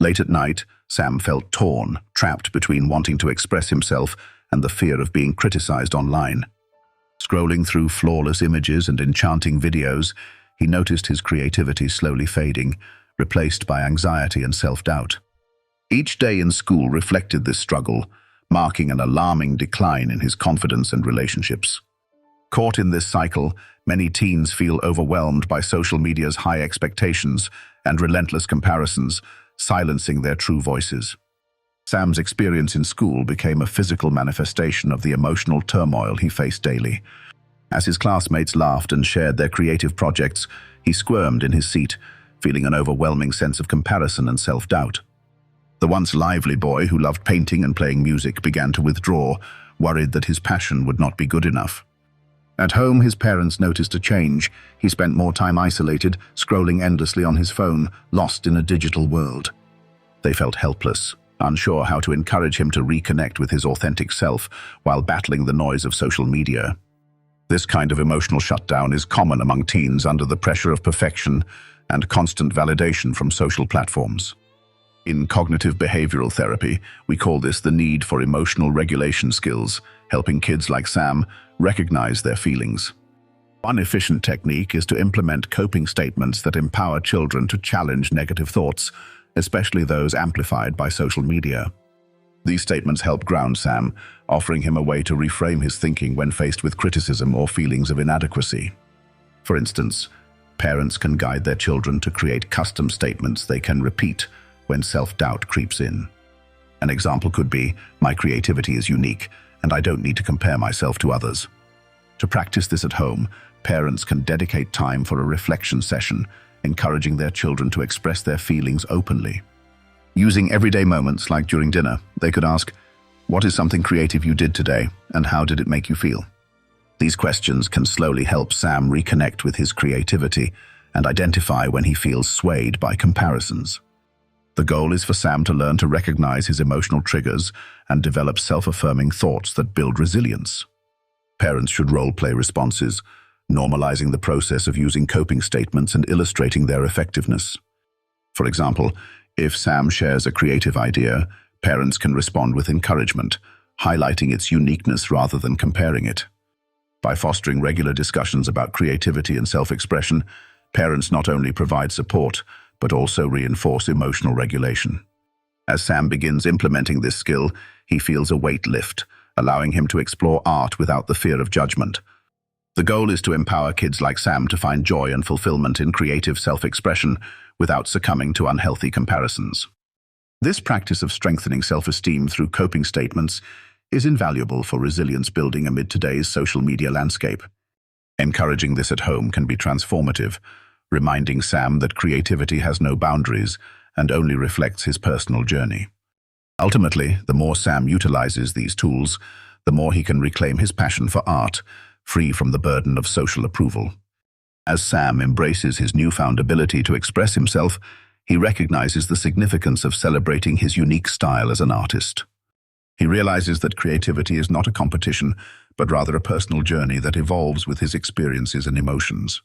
Late at night, Sam felt torn, trapped between wanting to express himself and the fear of being criticized online. Scrolling through flawless images and enchanting videos, he noticed his creativity slowly fading, replaced by anxiety and self-doubt. Each day in school reflected this struggle, marking an alarming decline in his confidence and relationships. Caught in this cycle, many teens feel overwhelmed by social media's high expectations and relentless comparisons, silencing their true voices. Sam's experience in school became a physical manifestation of the emotional turmoil he faced daily. As his classmates laughed and shared their creative projects, he squirmed in his seat, feeling an overwhelming sense of comparison and self-doubt. The once lively boy who loved painting and playing music began to withdraw, worried that his passion would not be good enough. At home, his parents noticed a change. He spent more time isolated, scrolling endlessly on his phone, lost in a digital world. They felt helpless, unsure how to encourage him to reconnect with his authentic self while battling the noise of social media. This kind of emotional shutdown is common among teens under the pressure of perfection and constant validation from social platforms. In cognitive behavioral therapy, we call this the need for emotional regulation skills, helping kids like Sam recognize their feelings. One efficient technique is to implement coping statements that empower children to challenge negative thoughts, especially those amplified by social media. These statements help ground Sam, offering him a way to reframe his thinking when faced with criticism or feelings of inadequacy. For instance, parents can guide their children to create custom statements they can repeat when self-doubt creeps in. An example could be, "My creativity is unique, and I don't need to compare myself to others." To practice this at home, parents can dedicate time for a reflection session, encouraging their children to express their feelings openly. Using everyday moments like during dinner, they could ask, "What is something creative you did today, and how did it make you feel?" These questions can slowly help Sam reconnect with his creativity and identify when he feels swayed by comparisons. The goal is for Sam to learn to recognize his emotional triggers and develop self-affirming thoughts that build resilience. Parents should role-play responses, normalizing the process of using coping statements and illustrating their effectiveness. For example, if Sam shares a creative idea, parents can respond with encouragement, highlighting its uniqueness rather than comparing it. By fostering regular discussions about creativity and self-expression, parents not only provide support, but also reinforce emotional regulation. As Sam begins implementing this skill, he feels a weight lift, allowing him to explore art without the fear of judgment. The goal is to empower kids like Sam to find joy and fulfillment in creative self-expression without succumbing to unhealthy comparisons. This practice of strengthening self-esteem through coping statements is invaluable for resilience building amid today's social media landscape. Encouraging this at home can be transformative, reminding Sam that creativity has no boundaries and only reflects his personal journey. Ultimately, the more Sam utilizes these tools, the more he can reclaim his passion for art, free from the burden of social approval. As Sam embraces his newfound ability to express himself, he recognizes the significance of celebrating his unique style as an artist. He realizes that creativity is not a competition, but rather a personal journey that evolves with his experiences and emotions.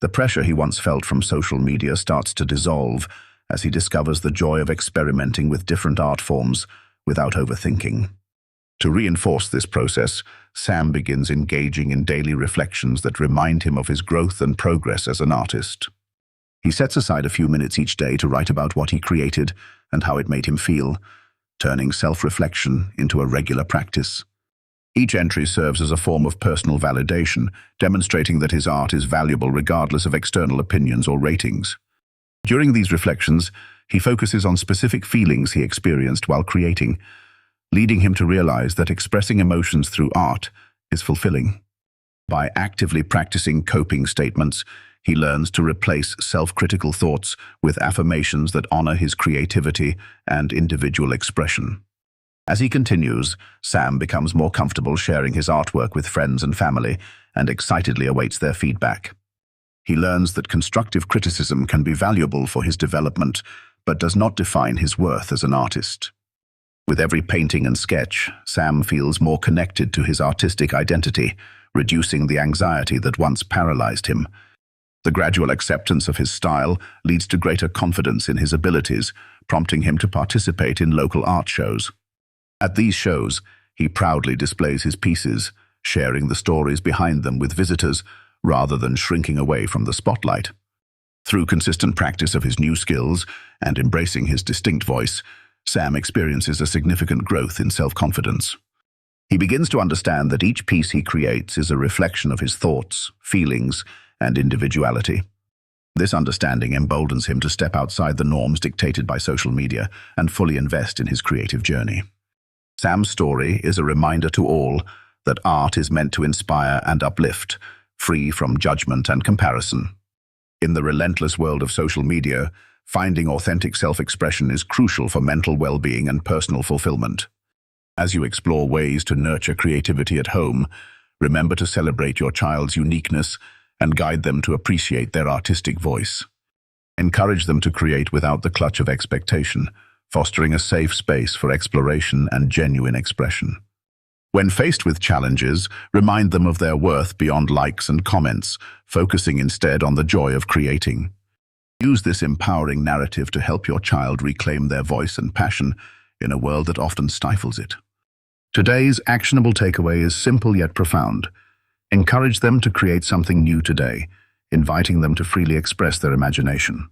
The pressure he once felt from social media starts to dissolve as he discovers the joy of experimenting with different art forms without overthinking. To reinforce this process, Sam begins engaging in daily reflections that remind him of his growth and progress as an artist. He sets aside a few minutes each day to write about what he created and how it made him feel, turning self-reflection into a regular practice. Each entry serves as a form of personal validation, demonstrating that his art is valuable regardless of external opinions or ratings. During these reflections, he focuses on specific feelings he experienced while creating, leading him to realize that expressing emotions through art is fulfilling. By actively practicing coping statements, he learns to replace self-critical thoughts with affirmations that honor his creativity and individual expression. As he continues, Sam becomes more comfortable sharing his artwork with friends and family and excitedly awaits their feedback. He learns that constructive criticism can be valuable for his development, but does not define his worth as an artist. With every painting and sketch, Sam feels more connected to his artistic identity, reducing the anxiety that once paralyzed him. The gradual acceptance of his style leads to greater confidence in his abilities, prompting him to participate in local art shows. At these shows, he proudly displays his pieces, sharing the stories behind them with visitors rather than shrinking away from the spotlight. Through consistent practice of his new skills and embracing his distinct voice, Sam experiences a significant growth in self-confidence. He begins to understand that each piece he creates is a reflection of his thoughts, feelings, and individuality. This understanding emboldens him to step outside the norms dictated by social media and fully invest in his creative journey. Sam's story is a reminder to all that art is meant to inspire and uplift, free from judgment and comparison. In the relentless world of social media, finding authentic self-expression is crucial for mental well-being and personal fulfillment. As you explore ways to nurture creativity at home, remember to celebrate your child's uniqueness and guide them to appreciate their artistic voice. Encourage them to create without the clutch of expectation, fostering a safe space for exploration and genuine expression. When faced with challenges, remind them of their worth beyond likes and comments, focusing instead on the joy of creating. Use this empowering narrative to help your child reclaim their voice and passion in a world that often stifles it. Today's actionable takeaway is simple yet profound. Encourage them to create something new today, inviting them to freely express their imagination.